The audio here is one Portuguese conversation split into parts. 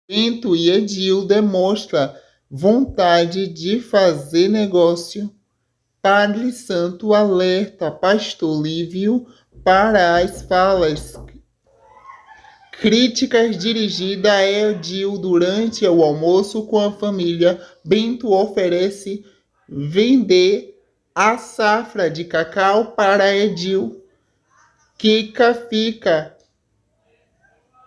Bento e Edil demonstram vontade de fazer negócio. Padre Santo alerta Pastor Lívio para as falas críticas dirigidas a Edil durante o almoço com a família. Bento oferece vender a safra de cacau para Edil. Kika fica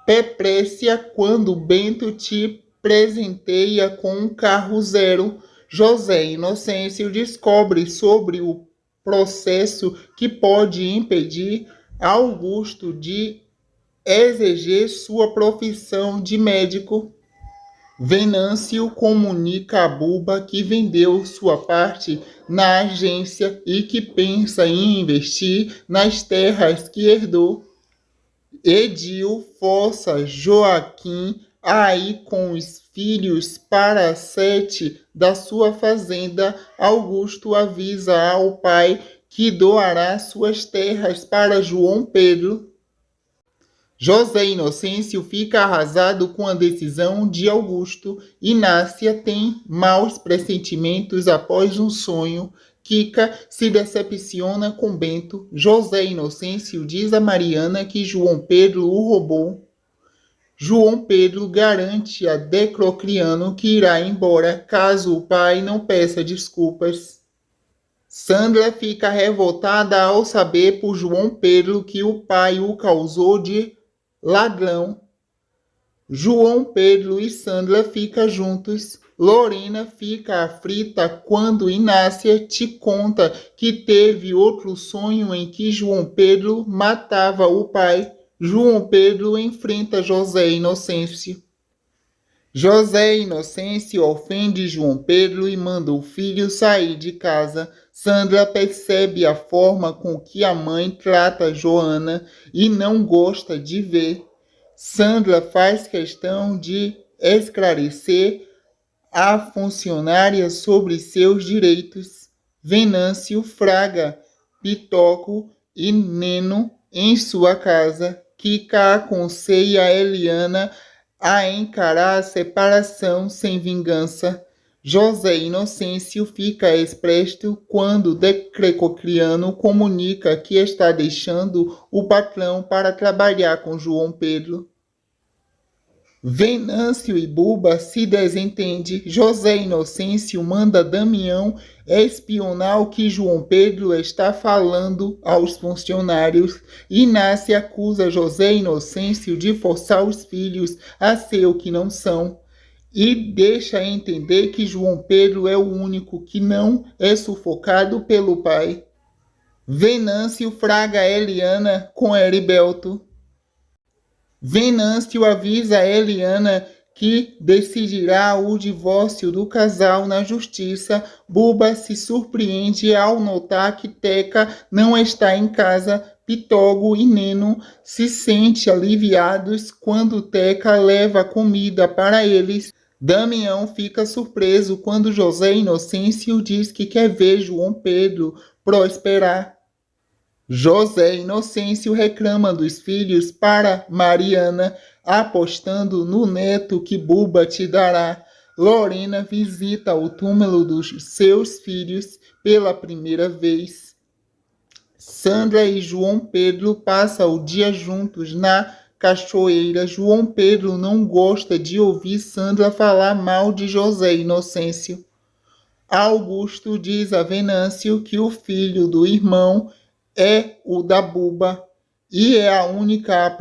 perplexa quando Bento te presenteia com um carro zero. José Inocêncio descobre sobre o processo que pode impedir Augusto de exercer sua profissão de médico. Venâncio comunica a Buba que vendeu sua parte na agência e que pensa em investir nas terras que herdou. Edil força Joaquim a ir com os filhos para a sede da sua fazenda. Augusto avisa ao pai que doará suas terras para João Pedro. José Inocêncio fica arrasado com a decisão de Augusto. Inácia tem maus pressentimentos após um sonho. Kika se decepciona com Bento. José Inocêncio diz a Mariana que João Pedro o roubou. João Pedro garante a Decrocriano que irá embora caso o pai não peça desculpas. Sandra fica revoltada ao saber por João Pedro que o pai o causou de ladrão. João Pedro e Sandra ficam juntos. Lorena fica aflita quando Inácia te conta que teve outro sonho em que João Pedro matava o pai. João Pedro enfrenta José Inocêncio. José Inocêncio ofende João Pedro e manda o filho sair de casa. Sandra percebe a forma com que a mãe trata Joana e não gosta de ver. Sandra faz questão de esclarecer a funcionária sobre seus direitos. Venâncio Fraga, Pitoco e Neno em sua casa. Kika aconselha Eliana a encarar a separação sem vingança. José Inocêncio fica expresso quando Decrocriano comunica que está deixando o patrão para trabalhar com João Pedro. Venâncio e Buba se desentendem. José Inocêncio manda Damião espionar o que João Pedro está falando aos funcionários. Inácia acusa José Inocêncio de forçar os filhos a ser o que não são e deixa entender que João Pedro é o único que não é sufocado pelo pai. Venâncio fraga Eliana com Heriberto. Venâncio avisa Eliana que decidirá o divórcio do casal na justiça. Buba se surpreende ao notar que Teca não está em casa. Pitógo e Neno se sentem aliviados quando Teca leva comida para eles. Damião fica surpreso quando José Inocêncio diz que quer ver João Pedro prosperar. José Inocêncio reclama dos filhos para Mariana, apostando no neto que Buba te dará. Lorena visita o túmulo dos seus filhos pela primeira vez. Sandra e João Pedro passam o dia juntos na cachoeira. João Pedro não gosta de ouvir Sandra falar mal de José Inocêncio. Augusto diz a Venâncio que o filho do irmão é o da Buba e é a única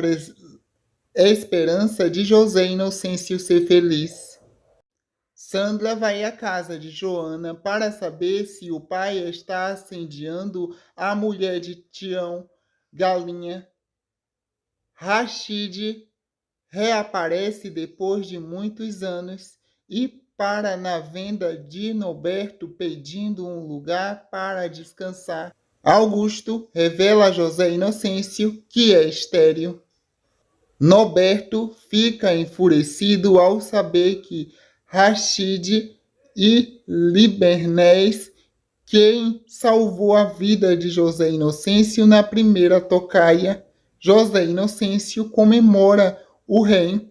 esperança de José Inocêncio ser feliz. Sandra vai à casa de Joana para saber se o pai está assediando a mulher de Tião, Galinha. Rachid reaparece depois de muitos anos e para na venda de Norberto pedindo um lugar para descansar. Augusto revela a José Inocêncio que é estéril. Norberto fica enfurecido ao saber que Rachid e Libernés, quem salvou a vida de José Inocêncio na primeira tocaia. José Inocêncio comemora o rei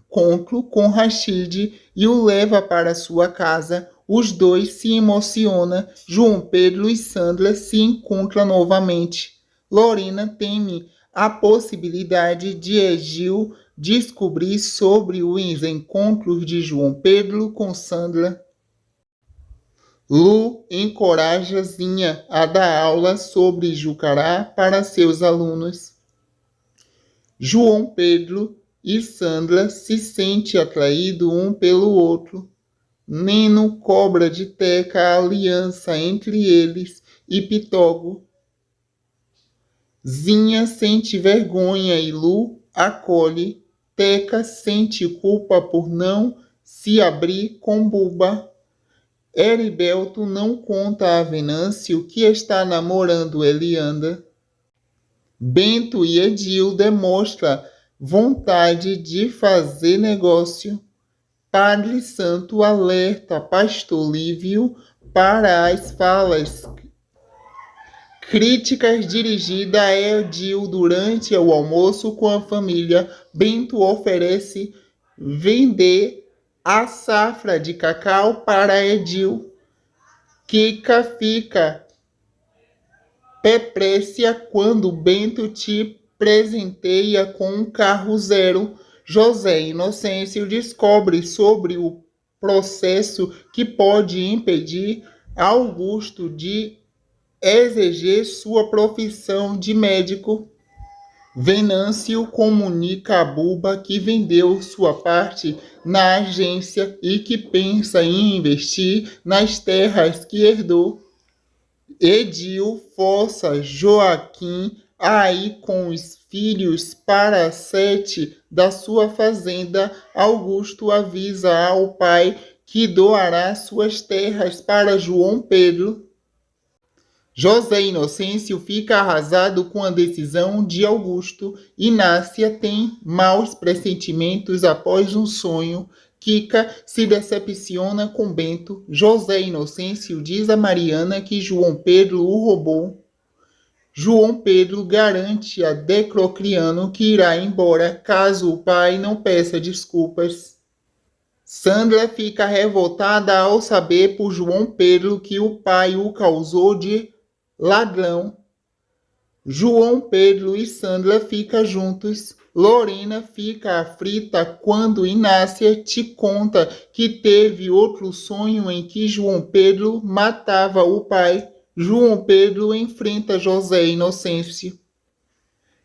encontro com Rachid e o leva para sua casa. Os dois se emocionam. João Pedro e Sandra se encontram novamente. Lorena teme a possibilidade de Egil descobrir sobre os encontros de João Pedro com Sandra. Lu encoraja Zinha a dar aula sobre Jucará para seus alunos. João Pedro e Sandra se sentem atraídos um pelo outro. Neno cobra de Teca a aliança entre eles e Pitógo. Zinha sente vergonha e Lu acolhe. Teca sente culpa por não se abrir com Buba. Heriberto não conta a Venâncio que está namorando Elianda. Bento e Edil demonstram vontade de fazer negócio. Padre Santo alerta Pastor Lívio para as falas críticas dirigidas a Edil durante o almoço com a família. Bento oferece vender a safra de cacau para Edil. Kika fica perplexa quando Bento te presenteia com um carro zero. José Inocêncio descobre sobre o processo que pode impedir Augusto de exercer sua profissão de médico. Venâncio comunica a Buba que vendeu sua parte na agência e que pensa em investir nas terras que herdou. Edil força Joaquim a ir com os filhos para a sede da sua fazenda. Augusto avisa ao pai que doará suas terras para João Pedro. José Inocêncio fica arrasado com a decisão de Augusto. Inácia tem maus pressentimentos após um sonho. Kika se decepciona com Bento. José Inocêncio diz a Mariana que João Pedro o roubou. João Pedro garante a Decrocriano que irá embora caso o pai não peça desculpas. Sandra fica revoltada ao saber por João Pedro que o pai o causou de ladrão. João Pedro e Sandra ficam juntos. Lorena fica aflita quando Inácia te conta que teve outro sonho em que João Pedro matava o pai. João Pedro enfrenta José Inocêncio.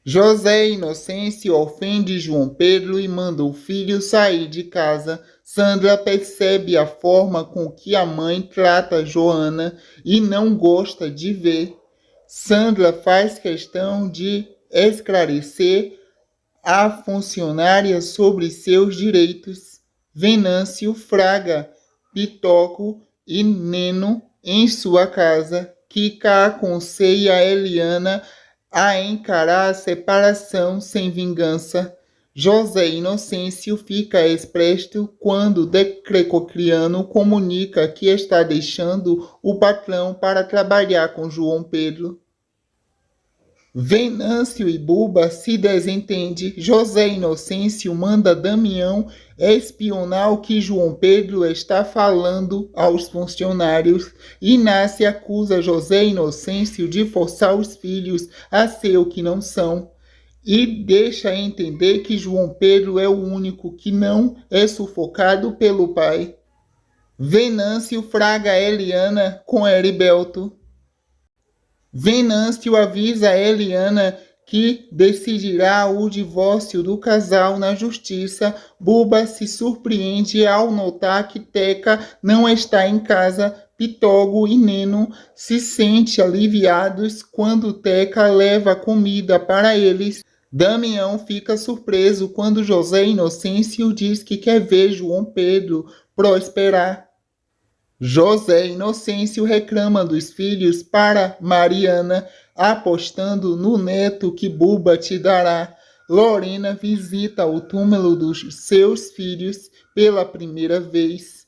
José Inocêncio ofende João Pedro e manda o filho sair de casa. Sandra percebe a forma com que a mãe trata Joana e não gosta de ver. Sandra faz questão de esclarecer a funcionária sobre seus direitos. Venâncio fraga Pitóco e Neno em sua casa. Kika aconselha Eliana a encarar a separação sem vingança. José Inocêncio fica expresso quando Decrocriano comunica que está deixando o patrão para trabalhar com João Pedro. Venâncio e Buba se desentendem. José Inocêncio manda Damião espionar o que João Pedro está falando aos funcionários. Inácia acusa José Inocêncio de forçar os filhos a ser o que não são e deixa entender que João Pedro é o único que não é sufocado pelo pai. Venâncio fraga Eliana com Heriberto. Venâncio avisa Eliana que decidirá o divórcio do casal na justiça. Buba se surpreende ao notar que Teca não está em casa. Pitógo e Neno se sentem aliviados quando Teca leva comida para eles. Damião fica surpreso quando José Inocêncio diz que quer ver João Pedro prosperar. José Inocêncio reclama dos filhos para Mariana, apostando no neto que Buba te dará. Lorena visita o túmulo dos seus filhos pela primeira vez.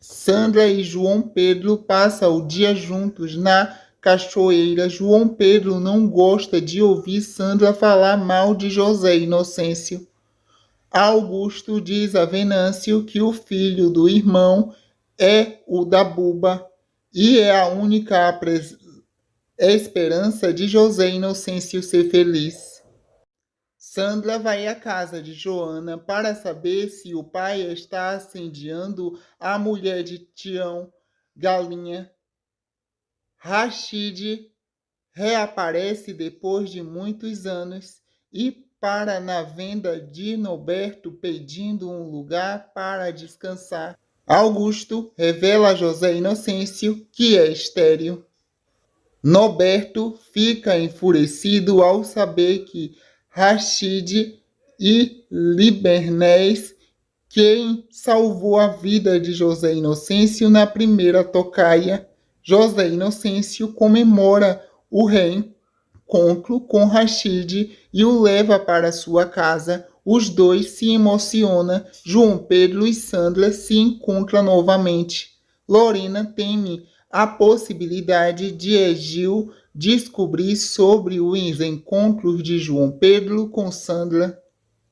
Sandra e João Pedro passam o dia juntos na cachoeira. João Pedro não gosta de ouvir Sandra falar mal de José Inocêncio. Augusto diz a Venâncio que o filho do irmão é o da Buba e é a única esperança de José Inocêncio ser feliz. Sandra vai à casa de Joana para saber se o pai está assediando a mulher de Tião, Galinha. Rachid reaparece depois de muitos anos e para na venda de Norberto pedindo um lugar para descansar. Augusto revela a José Inocêncio que é estéril. Norberto fica enfurecido ao saber que Rachid e Libernés, quem salvou a vida de José Inocêncio na primeira tocaia. José Inocêncio comemora o reencontro com Rachid e o leva para sua casa. Os dois se emocionam. João Pedro e Sandra se encontram novamente. Lorena teme a possibilidade de Egil descobrir sobre os encontros de João Pedro com Sandra.